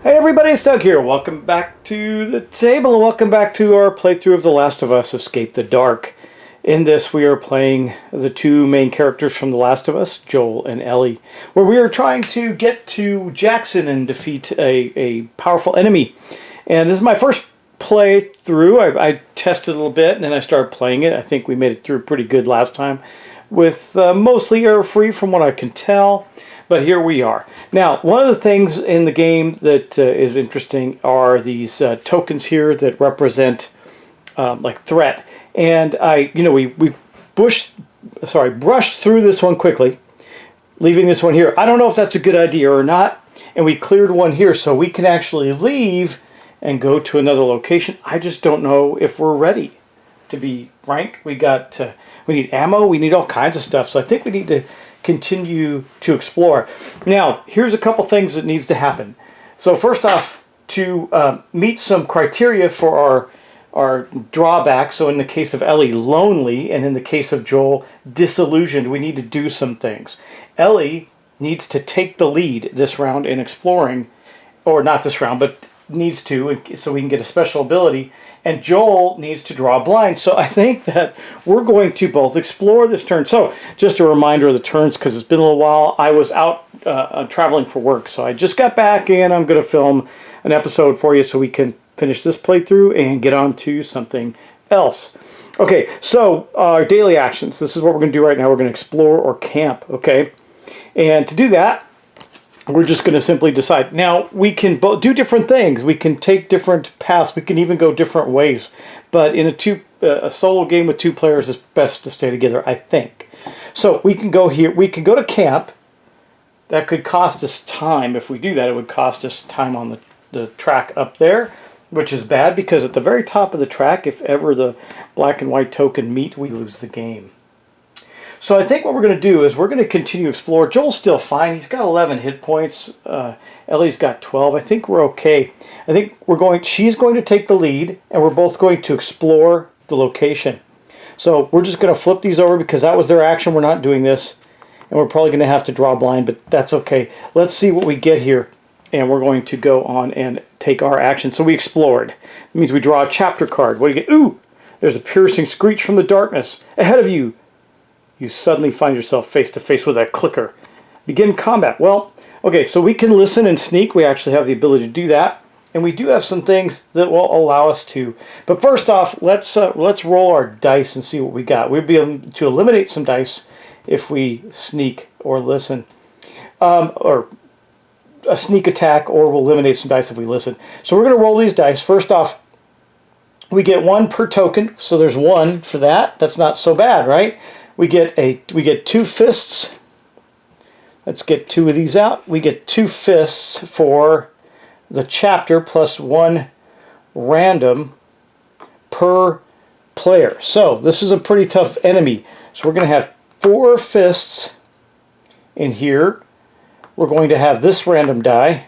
Hey everybody, it's Doug here. Welcome back to the table and welcome back to our playthrough of The Last of Us Escape the Dark. In this we are playing the two main characters from The Last of Us, Joel and Ellie, where we are trying to get to Jackson and defeat a powerful enemy. And this is my first playthrough. I tested a little bit and then I started playing it. I think we made it through pretty good last time with mostly error-free from what I can tell. But here we are. Now, one of the things in the game that is interesting are these tokens here that represent like threat. And we brushed through this one quickly, leaving this one here. I don't know if that's a good idea or not. And we cleared one here, so we can actually leave and go to another location. I just don't know if we're ready. To be frank, we need ammo. We need all kinds of stuff. So I think we need to continue to explore. Now, here's a couple things that needs to happen. So first off, to meet some criteria for our drawback, so in the case of Ellie, lonely, and in the case of Joel, disillusioned, we need to do some things. Ellie needs to take the lead this round in exploring, or not this round, but needs to, so we can get a special ability, and Joel needs to draw a blind. So I think that we're going to both explore this turn. So just a reminder of the turns, because it's been a little while. I was out traveling for work, so I just got back and I'm going to film an episode for you so we can finish this playthrough and get on to something else. Okay, so our daily actions. This is what we're going to do right now. We're going to explore or camp, okay? And to do that, we're just going to simply decide. Now, we can do different things. We can take different paths. We can even go different ways. But in a solo game with two players, it's best to stay together, I think. So we can go here. We can go to camp. That could cost us time. If we do that, it would cost us time on the track up there, which is bad because at the very top of the track, if ever the black and white token meet, we lose the game. So I think what we're going to do is we're going to continue to explore. Joel's still fine. He's got 11 hit points. Ellie's got 12. I think we're okay. I think she's going to take the lead, and we're both going to explore the location. So we're just going to flip these over because that was their action. We're not doing this, and we're probably going to have to draw blind, but that's okay. Let's see what we get here, and we're going to go on and take our action. So we explored. It means we draw a chapter card. What do you get? Ooh! There's a piercing screech from the darkness. Ahead of you. You suddenly find yourself face to face with a clicker. Begin combat. Well, okay, so we can listen and sneak. We actually have the ability to do that. And we do have some things that will allow us to. But first off, let's roll our dice and see what we got. We'll be able to eliminate some dice if we sneak or listen. Or a sneak attack, or we'll eliminate some dice if we listen. So we're going to roll these dice. First off, we get one per token. So there's one for that. That's not so bad, right? We get two fists. Let's get two of these out. We get two fists for the chapter plus one random per player. So this is a pretty tough enemy. So we're going to have 4 fists in here. We're going to have this random die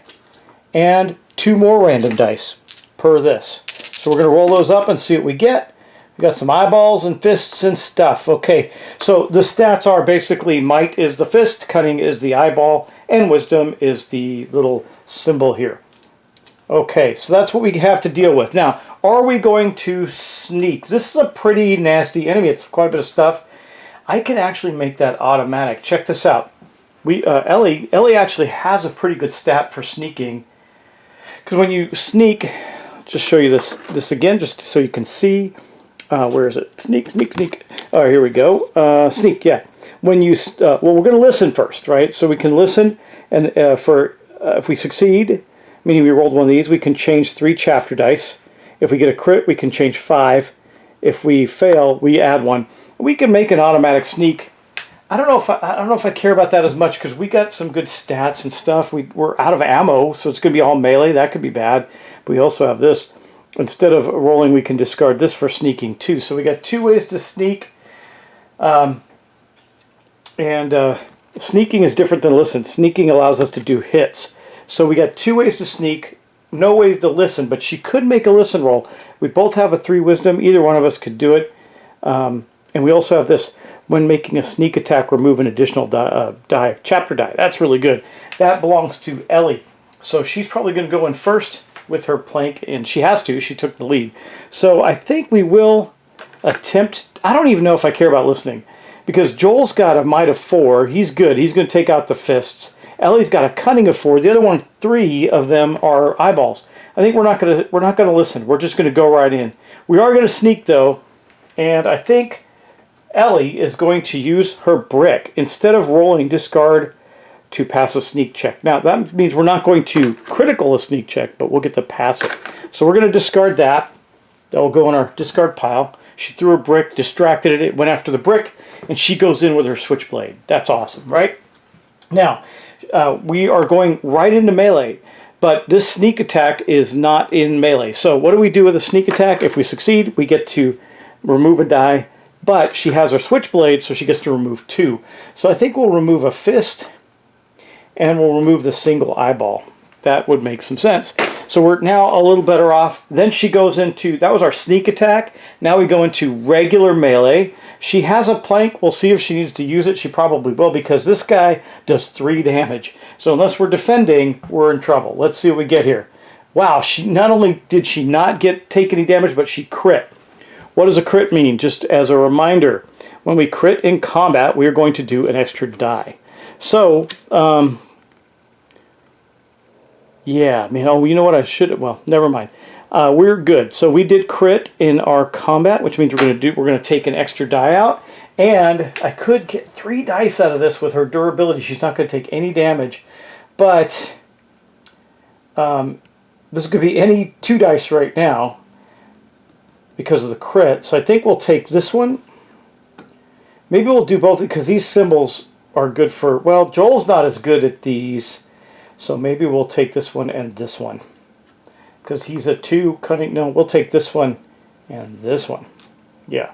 and 2 more random dice per this. So we're going to roll those up and see what we get. We got some eyeballs and fists and stuff. Okay, so the stats are basically might is the fist, cunning is the eyeball, and wisdom is the little symbol here. Okay, so that's what we have to deal with. Now, are we going to sneak? This is a pretty nasty enemy. It's quite a bit of stuff. I can actually make that automatic. Check this out. Ellie actually has a pretty good stat for sneaking. Because when you sneak, let's just show you this again, just so you can see. Where is it? Sneak, sneak, sneak. Oh, here we go. Sneak, yeah. When you, well, we're going to listen first, right? So we can listen, and if we succeed, meaning we rolled one of these, we can change 3 chapter dice. If we get a crit, we can change 5. If we fail, we add 1. We can make an automatic sneak. I don't know if I care about that as much because we got some good stats and stuff. We're out of ammo, so it's going to be all melee. That could be bad. But we also have this. Instead of rolling, we can discard this for sneaking too. So we got 2 ways to sneak. Sneaking is different than listen. Sneaking allows us to do hits. So we got 2 ways to sneak, no ways to listen, but she could make a listen roll. We both have a 3 wisdom. Either one of us could do it. And we also have this, when making a sneak attack, remove an additional chapter die. That's really good. That belongs to Ellie. So she's probably going to go in first with her plank, and she has to. She took the lead. So I think we will attempt. I don't even know if I care about listening, because Joel's got a might of 4. He's good. He's going to take out the fists. Ellie's got a cunning of 4. The other one, 3 of them are eyeballs. I think we're not going to listen. We're just going to go right in. We are going to sneak though, and I think Ellie is going to use her brick instead of rolling discard to pass a sneak check. Now that means we're not going to critical a sneak check, but we'll get to pass it. So we're going to discard that. That will go in our discard pile. She threw a brick, distracted it, it went after the brick, and she goes in with her switchblade. That's awesome, right? Now, we are going right into melee, but this sneak attack is not in melee. So what do we do with a sneak attack? If we succeed, we get to remove a die, but she has her switchblade, so she gets to remove 2. So I think we'll remove a fist, and we'll remove the single eyeball. That would make some sense. So we're now a little better off. Then she goes into, that was our sneak attack. Now we go into regular melee. She has a plank. We'll see if she needs to use it. She probably will, because this guy does 3 damage. So unless we're defending, we're in trouble. Let's see what we get here. Wow, she not only did she not take any damage, but she crit. What does a crit mean? Just as a reminder, when we crit in combat, we are going to do an extra die. So, yeah, I mean, oh, you know what I should, well, never mind. We're good. So we did crit in our combat, which means we're going to take an extra die out, and I could get 3 dice out of this with her durability. She's not going to take any damage, but this could be any 2 dice right now because of the crit. So I think we'll take this one. Maybe we'll do both, because these symbols are good for, well, Joel's not as good at these. So maybe we'll take this one and this one, because he's a 2 cunning. No, we'll take this one and this one. Yeah,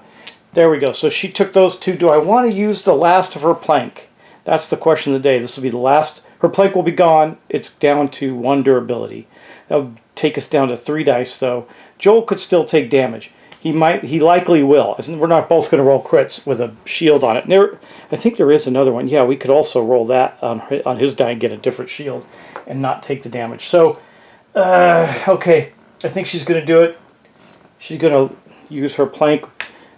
there we go. So she took those 2. Do I want to use the last of her plank? That's the question of the day. This will be the last. Her plank will be gone. It's down to 1 durability. That'll take us down to 3 dice, though. Joel could still take damage. He likely will. We're not both going to roll crits with a shield on it. I think there is another one. Yeah, we could also roll that on his die and get a different shield and not take the damage. So, okay, I think she's going to do it. She's going to use her plank.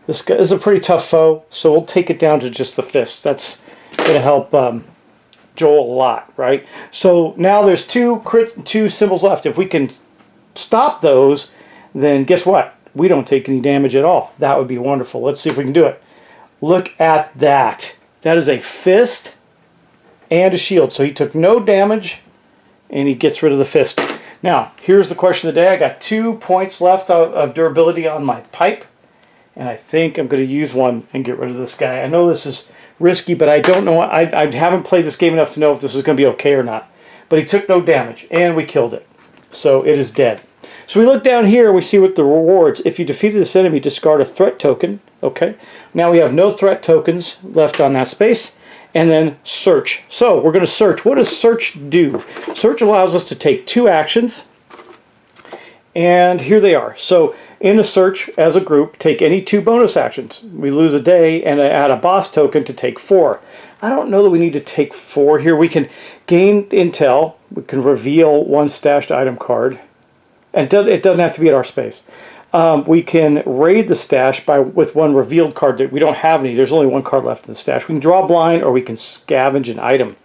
This guy is a pretty tough foe, so we'll take it down to just the fist. That's going to help Joel a lot, right? So now there's 2 symbols left. If we can stop those, then guess what? We don't take any damage at all. That would be wonderful. Let's see if we can do it. Look at that. That is a fist and a shield. So he took no damage, and he gets rid of the fist. Now, here's the question of the day. I got 2 points left of durability on my pipe, and I think I'm going to use one and get rid of this guy. I know this is risky, but I don't know. I haven't played this game enough to know if this is going to be okay or not. But he took no damage, and we killed it. So it is dead. So we look down here, we see what the rewards. If you defeated this enemy, discard a threat token. Okay. Now we have no threat tokens left on that space. And then search. So we're going to search. What does search do? Search allows us to take 2 actions. And here they are. So in a search, as a group, take any 2 bonus actions. We lose a day and add a boss token to take 4. I don't know that we need to take 4 here. We can gain intel. We can reveal 1 stashed item card. And it doesn't have to be at our space. We can raid the stash with 1 revealed card that we don't have any. There's only 1 card left in the stash. We can draw blind, or we can scavenge an item.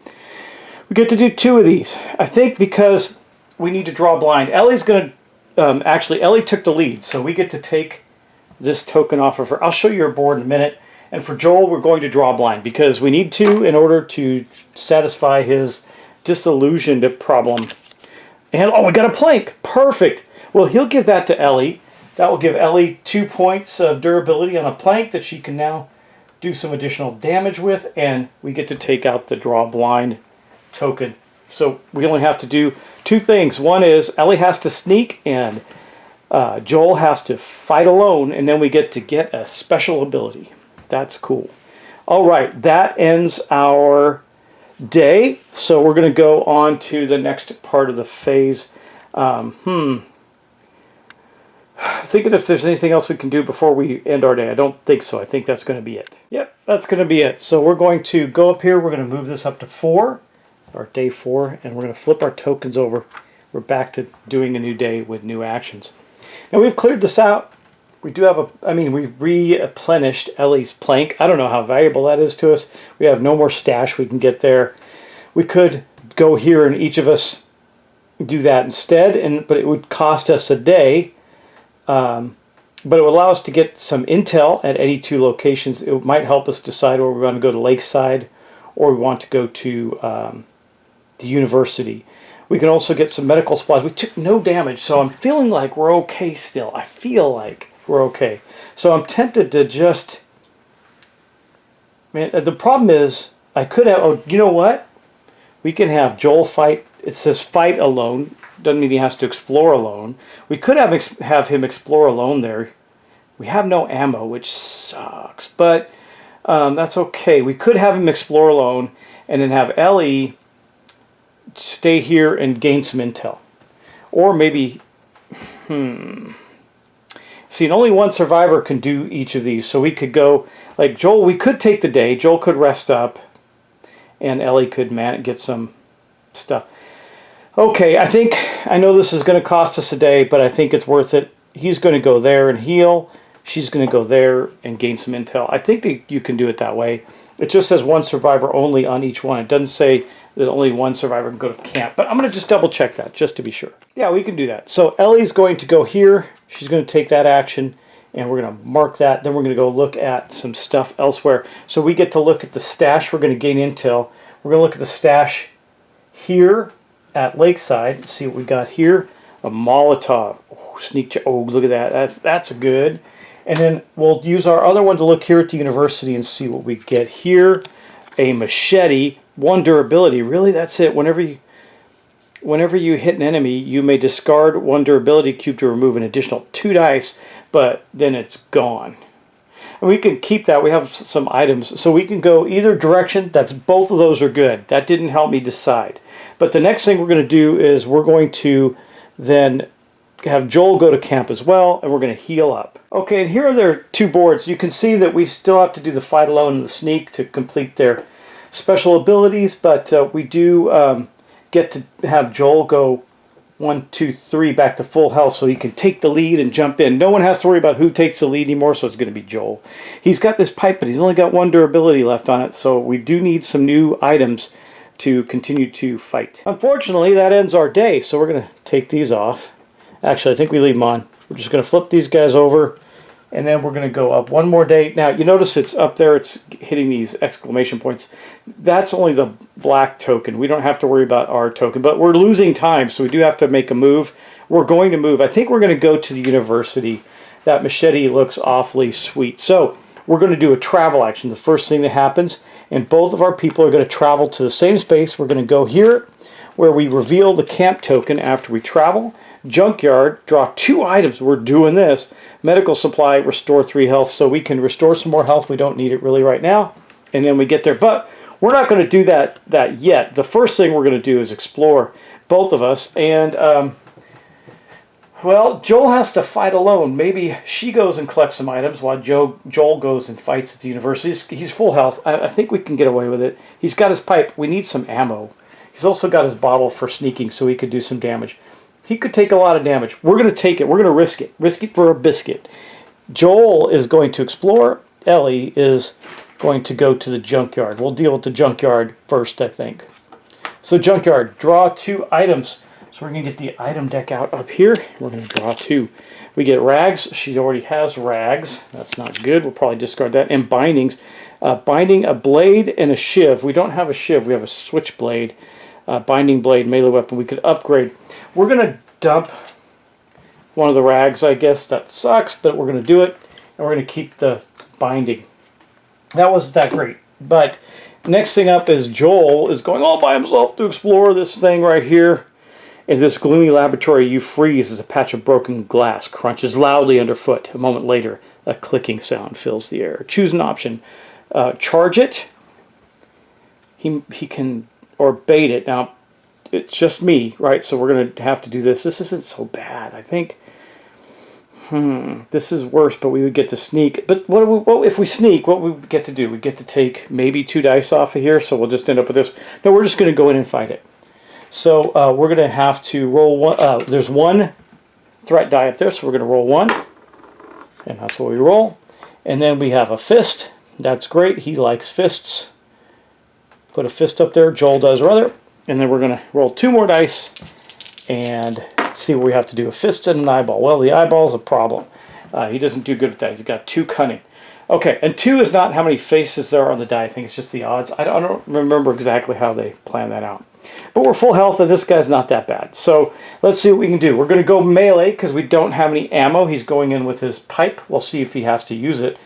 We get to do 2 of these. I think because we need to draw blind. Ellie's going to... actually, Ellie took the lead, so we get to take this token off of her. I'll show you her board in a minute. And for Joel, we're going to draw blind, because we need to in order to satisfy his disillusioned problem. And, oh, we got a plank. Perfect. Well, he'll give that to Ellie. That will give Ellie 2 points of durability on a plank that she can now do some additional damage with. And we get to take out the draw blind token. So we only have to do 2 things. One is Ellie has to sneak, and Joel has to fight alone. And then we get to get a special ability. That's cool. All right. That ends our day. So we're going to go on to the next part of the phase. Thinking if there's anything else we can do before we end our day. I don't think so. I think that's going to be it. Yep, that's going to be it. So we're going to go up here. We're going to move this up to 4. our day 4, and we're going to flip our tokens over. We're back to doing a new day with new actions. Now we've cleared this out. We do have we've replenished Ellie's plank. I don't know how valuable that is to us. We have no more stash we can get there. We could go here and each of us do that instead, but it would cost us a day. But it would allow us to get some intel at any 2 locations. It might help us decide whether we want to go to Lakeside or we want to go to the university. We can also get some medical supplies. We took no damage, so I'm feeling like we're okay still. I feel like we're okay. So I'm tempted to just... Man, the problem is, I could have... Oh, you know what? We can have Joel fight... It says fight alone. Doesn't mean he has to explore alone. We could have him explore alone there. We have no ammo, which sucks. But that's okay. We could have him explore alone and then have Ellie stay here and gain some intel. Or maybe... See, only one survivor can do each of these. So we could go... Like Joel, we could take the day. Joel could rest up. And Ellie could get some stuff. Okay, I know this is going to cost us a day, but I think it's worth it. He's going to go there and heal. She's going to go there and gain some intel. I think that you can do it that way. It just says one survivor only on each one. It doesn't say that only one survivor can go to camp. But I'm going to just double check that just to be sure. Yeah, we can do that. So Ellie's going to go here. She's going to take that action, and we're going to mark that. Then we're going to go look at some stuff elsewhere. So we get to look at the stash. We're going to gain intel. We're going to look at the stash here at Lakeside. See what we got here. A Molotov. Oh, sneak check. Oh, look at that. That's good. And then we'll use our other one to look here at the university and see what we get here. A machete. 1 durability. Really, that's it. Whenever you hit an enemy, you may discard 1 durability cube to remove an additional 2 dice, but then it's gone. And we can keep that. We have some items. So we can go either direction. Both of those are good. That didn't help me decide. But the next thing we're going to do is we're going to then have Joel go to camp as well, and we're going to heal up. Okay, and here are their 2 boards. You can see that we still have to do the fight alone and the sneak to complete their special abilities, but we do get to have Joel go 1, 2, 3 back to full health so he can take the lead and jump in. No one has to worry about who takes the lead anymore, so it's going to be Joel. He's got this pipe, but he's only got 1 durability left on it, so we do need some new items to continue to fight. Unfortunately, that ends our day, so we're going to take these off. Actually, I think we leave them on. We're just going to flip these guys over, and then we're going to go up 1 more day. Now, you notice it's up there, it's hitting these exclamation points. That's only the black token. We don't have to worry about our token, but we're losing time, so we do have to make a move. We're going to move. I think we're going to go to the university. That machete looks awfully sweet. So we're going to do a travel action, the first thing that happens, and both of our people are going to travel to the same space. We're going to go here, where we reveal the camp token after we travel. Junkyard, draw 2 items. We're doing this. Medical supply, restore 3 health, so we can restore some more health. We don't need it really right now. And then we get there. But we're not going to do that yet. The first thing we're going to do is explore, both of us. And, well, Joel has to fight alone. Maybe she goes and collects some items while Joel goes and fights at the university. He's full health. I think we can get away with it. He's got his pipe. We need some ammo. He's also got his bottle for sneaking, so he could do some damage. He could take a lot of damage. We're going to take it. We're going to risk it. Risk it for a biscuit. Joel is going to explore. Ellie is going to go to the junkyard. We'll deal with the junkyard first, I think. So junkyard, draw 2 items. So we're going to get the item deck out up here. We're going to draw 2. We get rags. She already has rags. That's not good. We'll probably discard that. And bindings. Binding, a blade, and a shiv. We don't have a shiv. We have a switchblade. Binding blade, melee weapon. We could upgrade. We're going to dump one of the rags, I guess. That sucks, but we're going to do it. And we're going to keep the binding. That wasn't that great. But next thing up is Joel is going all by himself to explore this thing right here. In this gloomy laboratory, you freeze as a patch of broken glass crunches loudly underfoot. A moment later, a clicking sound fills the air. Choose an option. Charge it. He can, or bait it. Now, it's just me, right? So we're going to have to do this. This isn't so bad, I think. This is worse, but we would get to sneak. But what if we sneak? What we get to do? We get to take maybe 2 dice off of here, so we'll just end up with this. No, we're just going to go in and fight it. So we're going to have to roll one. There's 1 threat die up there, so we're going to roll 1. And that's what we roll. And then we have a fist. That's great. He likes fists. Put a fist up there. Joel does rather. And then we're going to roll 2 more dice and see what we have to do. A fist and an eyeball. Well, the eyeball's a problem. He doesn't do good at that. He's got 2 cunning. Okay, and 2 is not how many faces there are on the die. I think it's just the odds. I don't remember exactly how they plan that out. But we're full health, and this guy's not that bad. So let's see what we can do. We're going to go melee because we don't have any ammo. He's going in with his pipe. We'll see if he has to use it.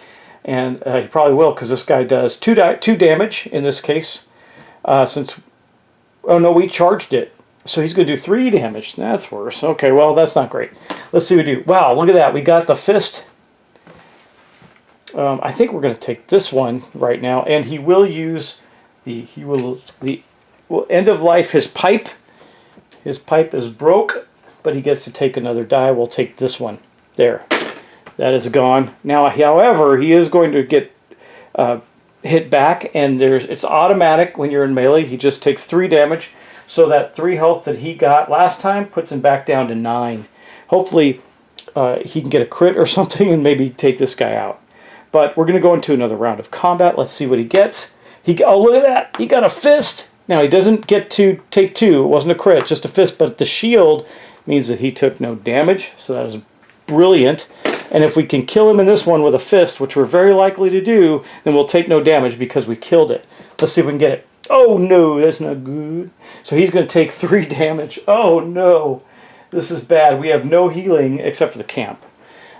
And he probably will because this guy does 2 damage in this case. Since, oh no, we charged it. So he's going to do 3 damage. That's worse. Okay, well, that's not great. Let's see what we do. Wow, look at that. We got the fist. I think we're going to take this one right now. And he will use the end of life his pipe. His pipe is broke, but he gets to take another die. We'll take this one. There. That is gone. Now, however, he is going to get hit back, and it's automatic when you're in melee. He just takes 3 damage. So that 3 health that he got last time puts him back down to 9. Hopefully he can get a crit or something and maybe take this guy out. But we're going to go into another round of combat. Let's see what he gets. Oh, look at that. He got a fist. Now, he doesn't get to take 2. It wasn't a crit, just a fist. But the shield means that he took no damage. So that is brilliant. And if we can kill him in this one with a fist, which we're very likely to do, then we'll take no damage because we killed it. Let's see if we can get it. Oh, no, that's not good. So he's going to take 3 damage. Oh, no. This is bad. We have no healing except for the camp.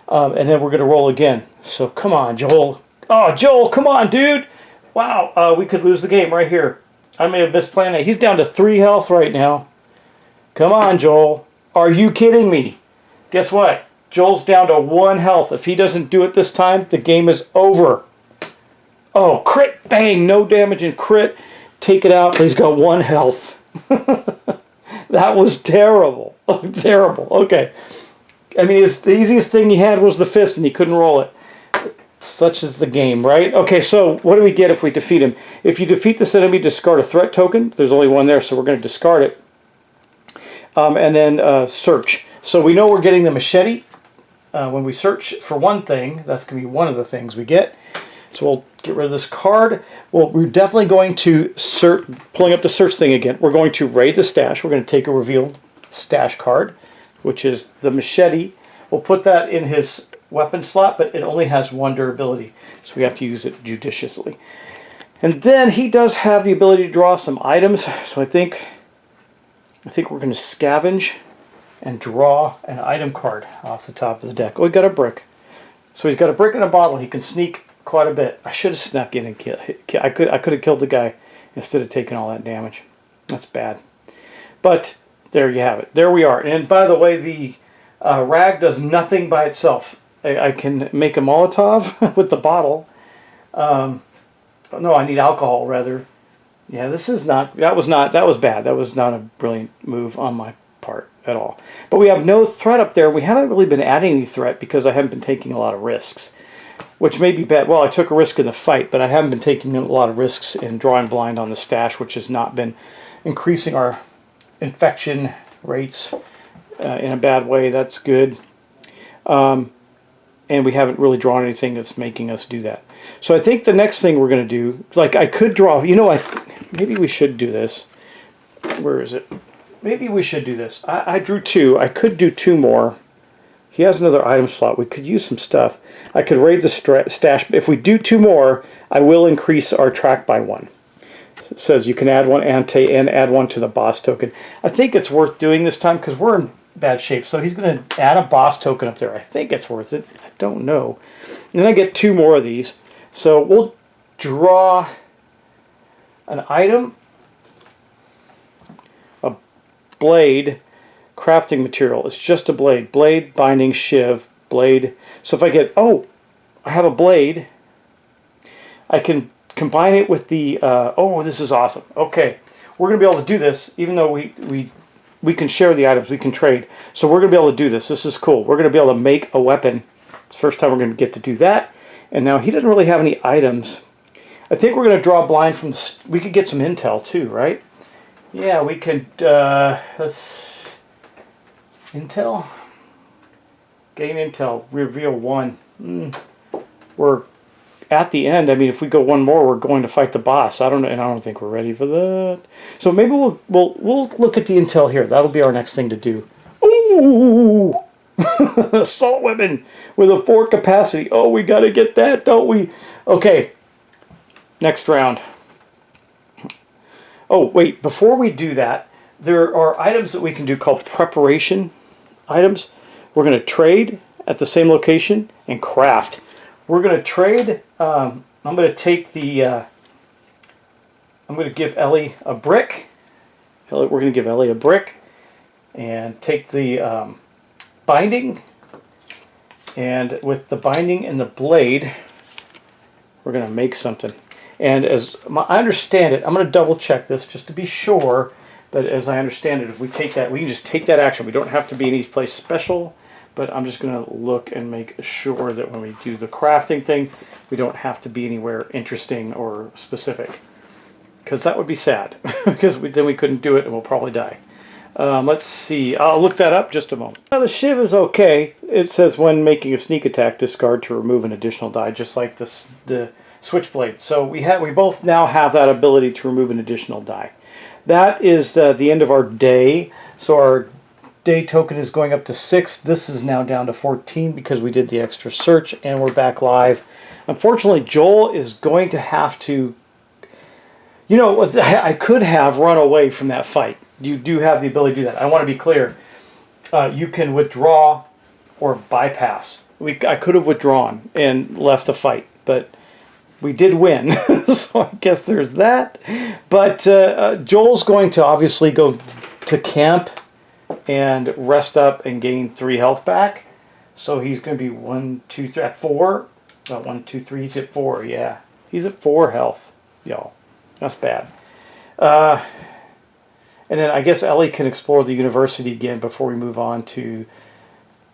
And then we're going to roll again. So come on, Joel. Oh, Joel, come on, dude. Wow, we could lose the game right here. I may have misplanned it. He's down to 3 health right now. Come on, Joel. Are you kidding me? Guess what? Joel's down to 1 health. If he doesn't do it this time, the game is over. Oh, crit. Bang. No damage and crit. Take it out. He's got 1 health. That was terrible. Oh, terrible. Okay. I mean, the easiest thing he had was the fist, and he couldn't roll it. Such is the game, right? Okay, so what do we get if we defeat him? If you defeat this enemy, discard a threat token. There's only 1 there, so we're going to discard it. And then search. So we know we're getting the machete. When we search for one thing, that's going to be one of the things we get. So we'll get rid of this card. Well, we're definitely going to search, pulling up the search thing again. We're going to raid the stash. We're going to take a revealed stash card, which is the machete. We'll put that in his weapon slot, but it only has 1 durability, so we have to use it judiciously. And then he does have the ability to draw some items, so I think we're going to scavenge and draw an item card off the top of the deck. Oh, we got a brick. So he's got a brick and a bottle. He can sneak quite a bit. I should have snuck in and killed. I could have killed the guy instead of taking all that damage. That's bad. But there you have it. There we are. And by the way, the rag does nothing by itself. I can make a Molotov with the bottle. No, I need alcohol rather. Yeah, this is not. That was bad. That was not a brilliant move on my part at all. But we have no threat up there. We haven't really been adding any threat because I haven't been taking a lot of risks, which may be bad. Well, I took a risk in the fight, but I haven't been taking a lot of risks in drawing blind on the stash, which has not been increasing our infection rates in a bad way. That's good. And we haven't really drawn anything that's making us do that. So I think the next thing we're going to do, like I could draw, maybe we should do this. Where is it? Maybe we should do this. I drew 2. I could do 2 more. He has another item slot. We could use some stuff. I could raid the stash. If we do 2 more, I will increase our track by 1. It says you can add 1 and add 1 to the boss token. I think it's worth doing this time because we're in bad shape. So he's going to add a boss token up there. I think it's worth it. I don't know. And then I get 2 more of these. So we'll draw an item, a blade, crafting material. It's just a blade. Blade, binding, shiv, blade. So if I get, I have a blade, I can combine it with the, this is awesome. Okay, we're going to be able to do this even though we we can share the items, we can trade. So we're going to be able to do this. This is cool. We're going to be able to make a weapon. It's the first time we're going to get to do that. And now he doesn't really have any items. I think we're going to draw a blind from... We could get some intel too, right? Yeah, we could... let's... Intel? Gain intel. Reveal 1. We're at the end. I mean, if we go one more, we're going to fight the boss. I don't know, and I don't think we're ready for that. So maybe we'll look at the intel here. That'll be our next thing to do. Ooh! Assault weapon with a 4 capacity. Oh, we got to get that, don't we? Okay. Next round. Oh, wait. Before we do that, there are items that we can do called preparation items. We're going to trade at the same location and craft. We're going to trade. I'm going to take the... I'm going to give Ellie a brick. We're going to give Ellie a brick. And take the binding. And with the binding and the blade, we're going to make something. And as I understand it, I'm going to double check this just to be sure. But as I understand it, if we take that, we can just take that action. We don't have to be in any place special. But I'm just going to look and make sure that when we do the crafting thing, we don't have to be anywhere interesting or specific. Because that would be sad. Because then we couldn't do it and we'll probably die. Let's see. I'll look that up just a moment. Now the shiv is okay. It says when making a sneak attack, discard to remove an additional die, just like the switchblade. So we both now have that ability to remove an additional die. That is the end of our day. So our day token is going up to 6. This is now down to 14 because we did the extra search and we're back live. Unfortunately, Joel is going to have to... You know, I could have run away from that fight. You do have the ability to do that. I want to be clear. You can withdraw or bypass. I could have withdrawn and left the fight, but we did win. So I guess there's that. But Joel's going to obviously go to camp and rest up and gain 3 health back. So he's going to be 1, 2, 3, at 4. 1, 2, 3. He's at 4. Yeah, he's at 4 health, y'all. That's bad. And then I guess Ellie can explore the university again before we move on to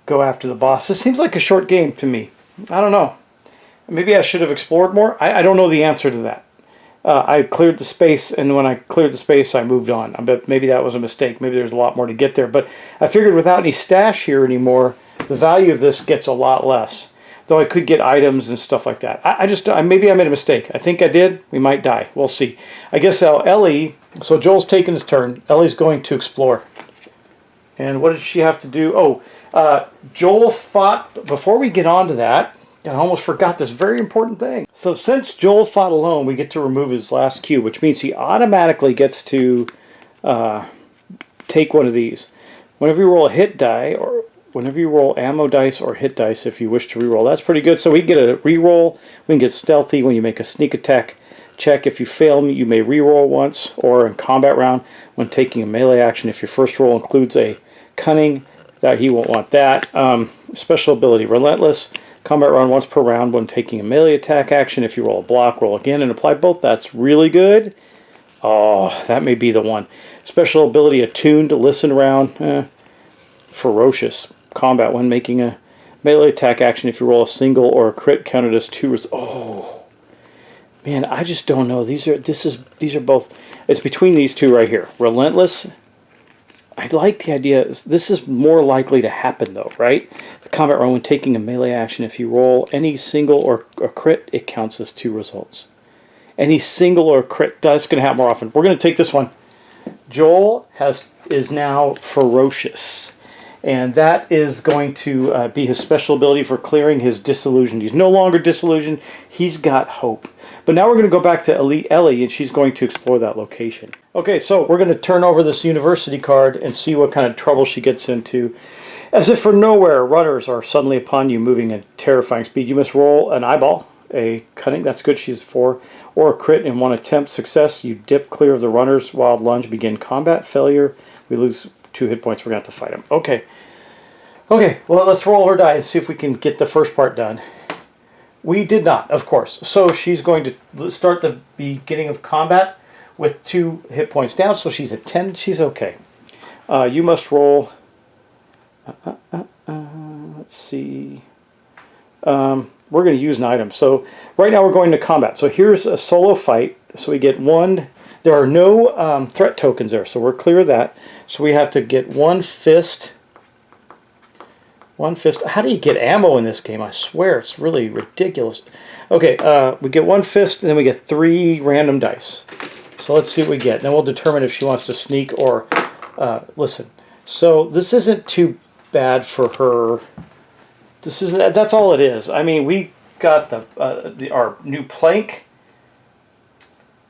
go after the boss. This seems like a short game to me. I don't know. Maybe I should have explored more. I don't know the answer to that. I cleared the space, and when I cleared the space, I moved on. But maybe that was a mistake. Maybe there's a lot more to get there. But I figured without any stash here anymore, the value of this gets a lot less. Though I could get items and stuff like that. Maybe I made a mistake. I think I did. We might die. We'll see. I guess Ellie... So Joel's taking his turn. Ellie's going to explore. And what did she have to do? Oh, Joel fought... Before we get on to that, I almost forgot this very important thing. So since Joel fought alone, we get to remove his last cube, which means he automatically gets to take one of these. Whenever you roll a hit die, or whenever you roll ammo dice or hit dice, if you wish to reroll, that's pretty good. So we can get a reroll. We can get stealthy when you make a sneak attack check. If you fail, you may reroll once, or in combat round when taking a melee action. If your first roll includes a cunning, that he won't want that. Special ability, relentless. Combat round once per round when taking a melee attack action. If you roll a block, roll again and apply both. That's really good. Oh, that may be the one. Special ability, attuned to listen round. Ferocious. Combat when making a melee attack action. If you roll a single or a crit, counted as 2. Oh, man, I just don't know. These are both. It's between these two right here. Relentless. I like the idea. This is more likely to happen though, right? The combat round when taking a melee action. If you roll any single or a crit, it counts as 2 results. Any single or crit, that's going to happen more often. We're going to take this one. Joel is now ferocious. And that is going to be his special ability for clearing his disillusion. He's no longer disillusioned. He's got hope. But now we're going to go back to Ellie, and she's going to explore that location. Okay, so we're going to turn over this university card and see what kind of trouble she gets into. As if for nowhere, runners are suddenly upon you, moving at terrifying speed. You must roll an eyeball, a cunning, that's good, she's 4, or a crit in 1 attempt. Success, you dip clear of the runners. Wild lunge, begin combat. Failure, we lose 2 hit points. We're going to have to fight him. Okay. Okay, well, let's roll her die and see if we can get the first part done. We did not, of course. So she's going to start the beginning of combat with 2 hit points down. So she's at 10. She's okay. You must roll. Let's see. We're going to use an item. So right now we're going to combat. So here's a solo fight. So we get one. There are no threat tokens there, so we're clear of that. So we have to get one fist. One fist. How do you get ammo in this game? I swear it's really ridiculous. Okay, we get one fist, and then we get 3 random dice. So let's see what we get. Then we'll determine if she wants to sneak or listen. So this isn't too bad for her. That's all it is. I mean, we got our new plank.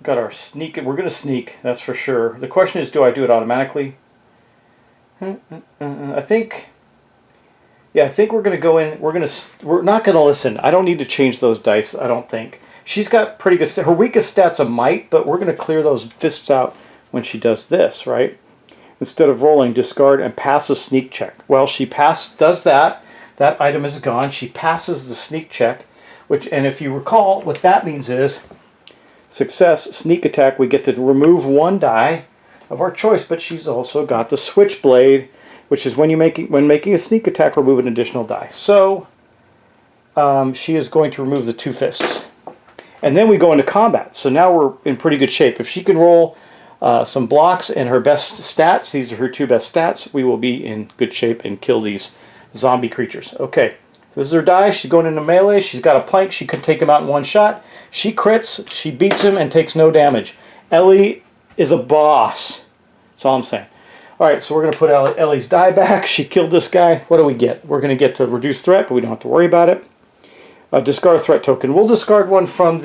Got our sneak. We're going to sneak. That's for sure. The question is, do I do it automatically? I think. Yeah, I think we're going to go in. We're not going to listen. I don't need to change those dice. I don't think. She's got pretty good. Her weakest stat's a might, but we're going to clear those fists out when she does this, right? Instead of rolling, discard and pass a sneak check. Well, she does that. That item is gone. She passes the sneak check, and if you recall, what that means is success, sneak attack. We get to remove 1 die of our choice, but she's also got the switchblade, which is when making a sneak attack, remove an additional die. So she is going to remove the 2 fists, and then we go into combat. So now we're in pretty good shape. If she can roll some blocks and her best stats, these are her 2 best stats, we will be in good shape and kill these zombie creatures. Okay, so this is her die. She's going into melee. She's got a plank. She could take him out in 1 shot. She crits. She beats him and takes no damage. Ellie is a boss. That's all I'm saying. All right, so we're going to put Ellie's die back. She killed this guy. What do we get? We're going to get to reduce threat, but we don't have to worry about it. Discard a threat token. We'll discard one from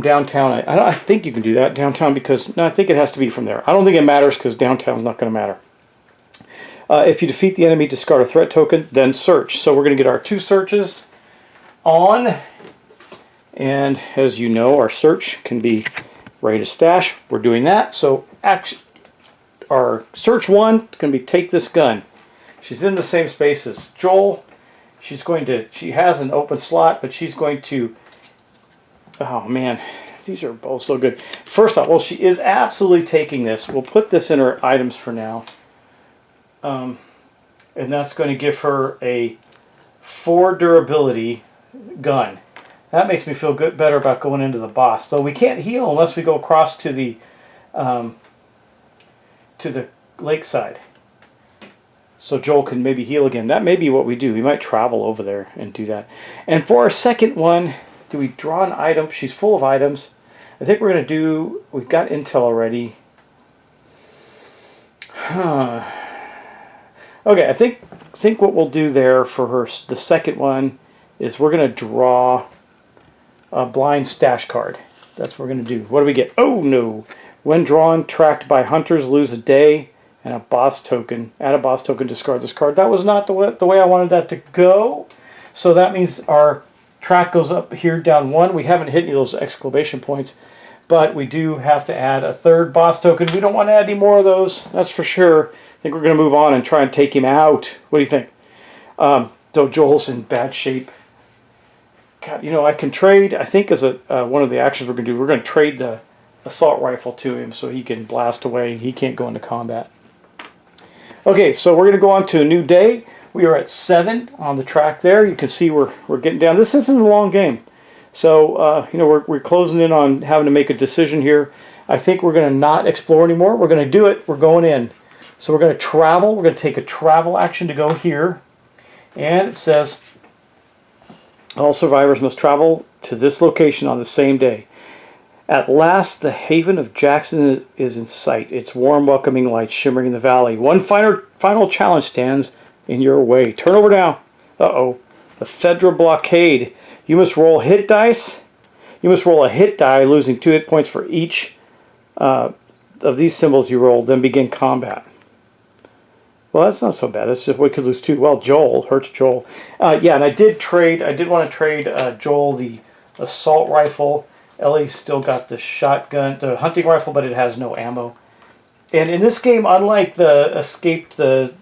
downtown. I think you can do that downtown because no, I think it has to be from there. I don't think it matters because downtown's not going to matter. If you defeat the enemy, discard a threat token, then search. So we're going to get our 2 searches on. And as you know, our search can be ready to stash. We're doing that. So our search 1 is going to be take this gun. She's in the same space as Joel. She has an open slot, but she's going to, oh man, these are both so good. First off, well, she is absolutely taking this. We'll put this in her items for now. And that's going to give her a 4 durability gun. That makes me feel better about going into the boss. So we can't heal unless we go across to the lakeside. So Joel can maybe heal again. That may be what we do. We might travel over there and do that. And for our second one, do we draw an item? She's full of items. I think we're going to do, we've got intel already. Okay, I think what we'll do there for her, the second one, is we're going to draw a blind stash card. That's what we're going to do. What do we get? Oh no! When drawn, tracked by hunters, lose a day and a boss token. Add a boss token, discard this card. That was not the way I wanted that to go. So that means our track goes up here down 1. We haven't hit any of those exclamation points, but we do have to add a 3rd boss token. We don't want to add any more of those, that's for sure. I think we're going to move on and try and take him out. What do you think? Though Joel's in bad shape. God, you know, I can trade, I think as one of the actions we're going to do, we're going to trade the assault rifle to him so he can blast away. He can't go into combat. Okay, so we're going to go on to a new day. We are at 7 on the track there. You can see we're getting down. This isn't a long game. So, you know, we're closing in on having to make a decision here. I think we're going to not explore anymore. We're going to do it. We're going in. So we're going to travel. We're going to take a travel action to go here. And it says, all survivors must travel to this location on the same day. At last, the haven of Jackson is in sight. Its warm, welcoming light shimmering in the valley. One final challenge stands in your way. Turn over now. Uh-oh. The federal blockade. You must roll hit dice. You must roll a hit die, losing 2 hit points for each of these symbols you roll, then begin combat. Well, that's not so bad. It's just we could lose 2. Well, Joel hurts Joel. Yeah, and I did want to trade Joel the assault rifle. Ellie's still got the shotgun, the hunting rifle, but it has no ammo. And in this game, unlike the Escape the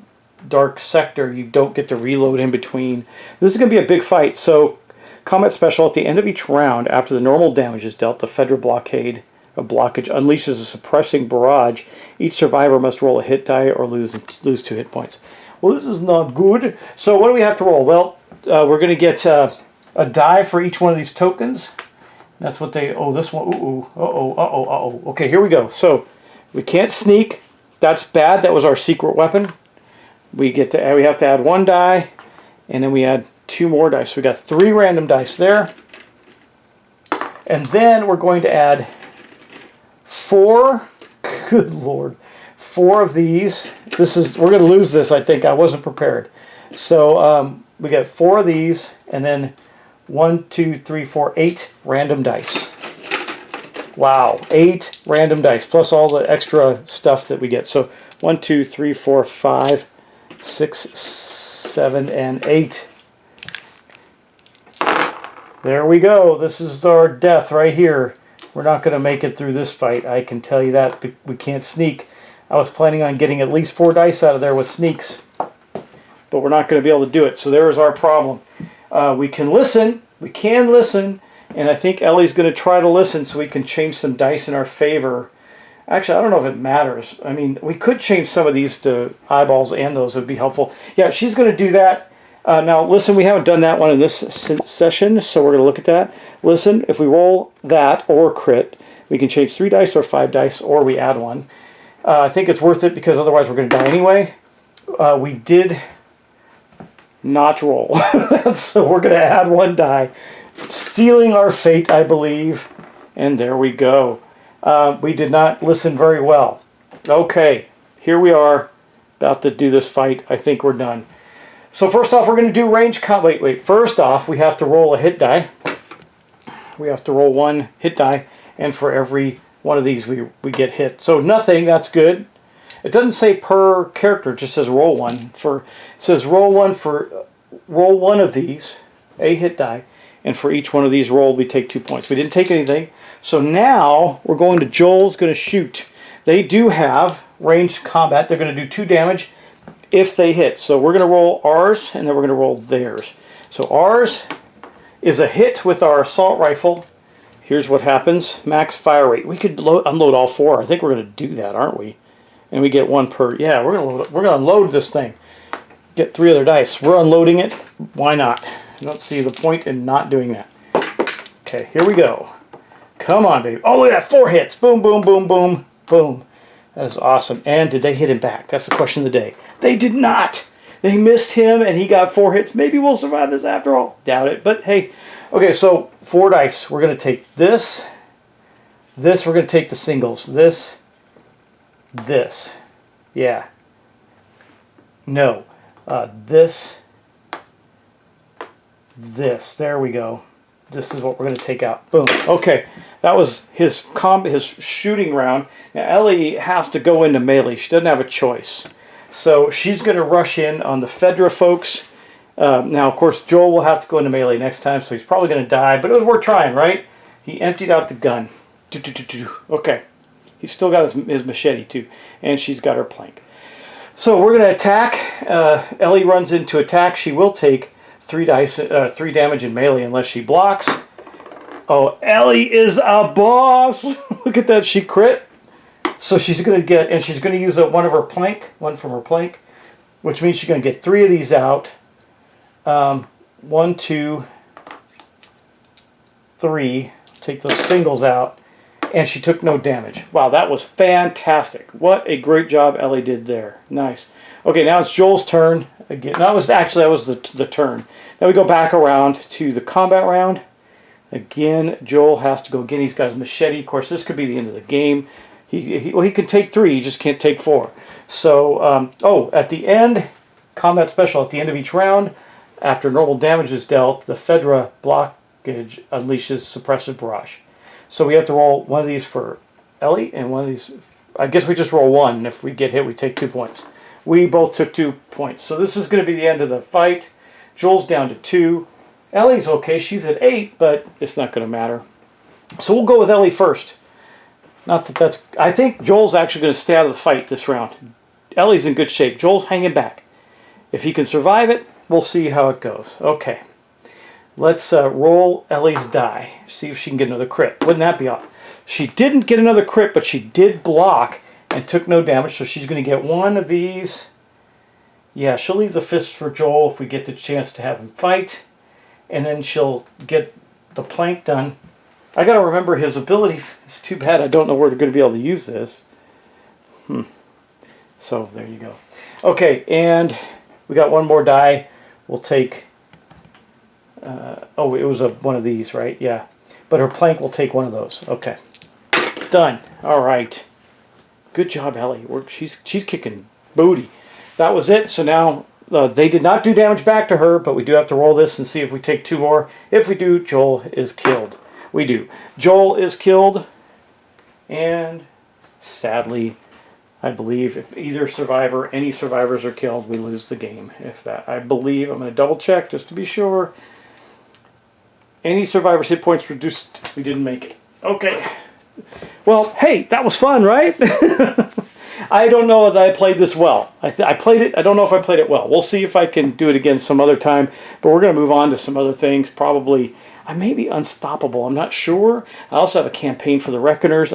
Dark Sector, you don't get to reload in between. This is going to be a big fight. So, combat special at the end of each round, after the normal damage is dealt, the federal blockade of blockage unleashes a suppressing barrage. Each survivor must roll a hit die or lose 2 hit points. Well, this is not good. So what do we have to roll? Well, we're going to get a die for each one of these tokens. That's what they... Oh, this one... Ooh, uh-oh, uh-oh, uh-oh. Okay, here we go. So we can't sneak. That's bad. That was our secret weapon. We have to add 1 die, and then we add 2 more dice. So we got 3 random dice there. And then we're going to add 4, good Lord, 4 of these. We're going to lose this, I think. I wasn't prepared. So we got 4 of these, and then 1, 2, 3, 4, 8 random dice. Wow, 8 random dice, plus all the extra stuff that we get. So 1, 2, 3, 4, 5, 6, 7, and 8. There we go. This is our death right here. We're not going to make it through this fight. I can tell you that. We can't sneak. I was planning on getting at least 4 dice out of there with sneaks, but we're not going to be able to do it. So there is our problem. We can listen. We can listen, and I think Ellie's going to try to listen so we can change some dice in our favor. Actually, I don't know if it matters. I mean, we could change some of these to eyeballs and those. It would be helpful. Yeah, she's going to do that. Now, listen, we haven't done that one in this session, so we're going to look at that. Listen, if we roll that or crit, we can change 3 dice or 5 dice, or we add 1. I think it's worth it because otherwise we're going to die anyway. We did not roll, so we're going to add 1 die. Stealing our fate, I believe. And there we go. We did not listen very well. Okay, here we are, about to do this fight. I think we're done. So first off, we're going to do range combat. Wait. First off, we have to roll a hit die. We have to roll 1 hit die, and for every one of these, we get hit. So nothing. That's good. It doesn't say per character. It just says roll 1. It says roll 1 of these, a hit die, and for each one of these rolled, we take 2 points. We didn't take anything. So now we're going to Joel's going to shoot. They do have ranged combat. They're going to do 2 damage. If they hit. So we're going to roll ours, and then we're going to roll theirs. So ours is a hit with our assault rifle. Here's what happens. Max fire rate. We could unload all 4. I think we're going to do that, aren't we? And we get 1 per... Yeah, we're going to unload this thing. Get 3 other dice. We're unloading it. Why not? I don't see the point in not doing that. Okay, here we go. Come on, baby. Oh, look at that. 4 hits. Boom, boom, boom, boom, boom. That is awesome. And did they hit him back? That's the question of the day. They did not. They missed him, and he got 4 hits. Maybe we'll survive this after all. Doubt it, but hey. Okay, so 4 dice. We're going to take this. This, we're going to take the singles. This. Yeah. No. This. There we go. This is what we're going to take out. Boom. Okay. That was his shooting round. Now, Ellie has to go into melee. She doesn't have a choice. So she's going to rush in on the Fedra folks. Now, of course, Joel will have to go into melee next time, so he's probably going to die. But it was worth trying, right? He emptied out the gun. Okay. He's still got his machete, too. And she's got her plank. So we're going to attack. Ellie runs into attack. She will take 3 damage in melee unless she blocks. Oh, Ellie is a boss! Look at that, she crit. So she's going to get, and she's going to use one from her plank, which means she's going to get 3 of these out. 1, 2, 3. Take those singles out. And she took no damage. Wow, that was fantastic. What a great job Ellie did there. Nice. Okay, now it's Joel's turn. Again, that was the turn. Now we go back around to the combat round. Again, Joel has to go again. He's got his machete. Of course, this could be the end of the game. He can take 3. He just can't take 4. So, at the end, combat special, at the end of each round, after normal damage is dealt, the Fedra blockage unleashes suppressive barrage. So we have to roll 1 of these for Ellie, and 1 of these... I guess we just roll 1. If we get hit, we take 2 points. We both took 2 points. So this is going to be the end of the fight. Joel's down to 2. Ellie's okay. She's at 8, but it's not going to matter. So we'll go with Ellie first. Not that that's... I think Joel's actually going to stay out of the fight this round. Ellie's in good shape. Joel's hanging back. If he can survive it, we'll see how it goes. Okay. Let's roll Ellie's die. See if she can get another crit. Wouldn't that be awesome? She didn't get another crit, but she did block and took no damage, so she's going to get one of these. Yeah, she'll leave the fists for Joel if we get the chance to have him fight. And then she'll get the plank done. I got to remember his ability. It's too bad I don't know where we're going to be able to use this. So there you go. Okay, and we got one more die. We'll take... oh, it was one of these, right? Yeah. But her plank will take one of those. Okay. Done. All right. Good job, Ellie. She's kicking booty. That was it. So now they did not do damage back to her, but we do have to roll this and see if we take 2 more. If we do, Joel is killed. We do. Joel is killed. And sadly, I believe if either survivor, any survivors are killed, we lose the game. If that, I believe, I'm going to double check just to be sure. Any survivors' hit points reduced, we didn't make it. Okay. Well, hey, that was fun, right? I don't know that I played this well. I played it. I don't know if I played it well. We'll see if I can do it again some other time. But we're going to move on to some other things. Probably, I may be unstoppable. I'm not sure. I also have a campaign for the Reckoners.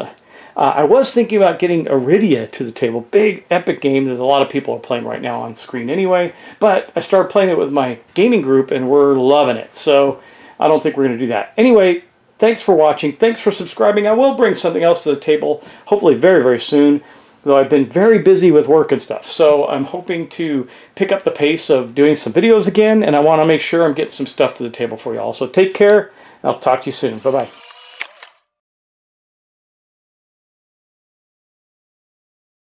I was thinking about getting Iridia to the table. Big, epic game that a lot of people are playing right now on screen anyway. But I started playing it with my gaming group, and we're loving it. So I don't think we're going to do that. Anyway, thanks for watching. Thanks for subscribing. I will bring something else to the table, hopefully very, very soon, though I've been very busy with work and stuff. So I'm hoping to pick up the pace of doing some videos again, and I want to make sure I'm getting some stuff to the table for you all. So take care. I'll talk to you soon. Bye-bye.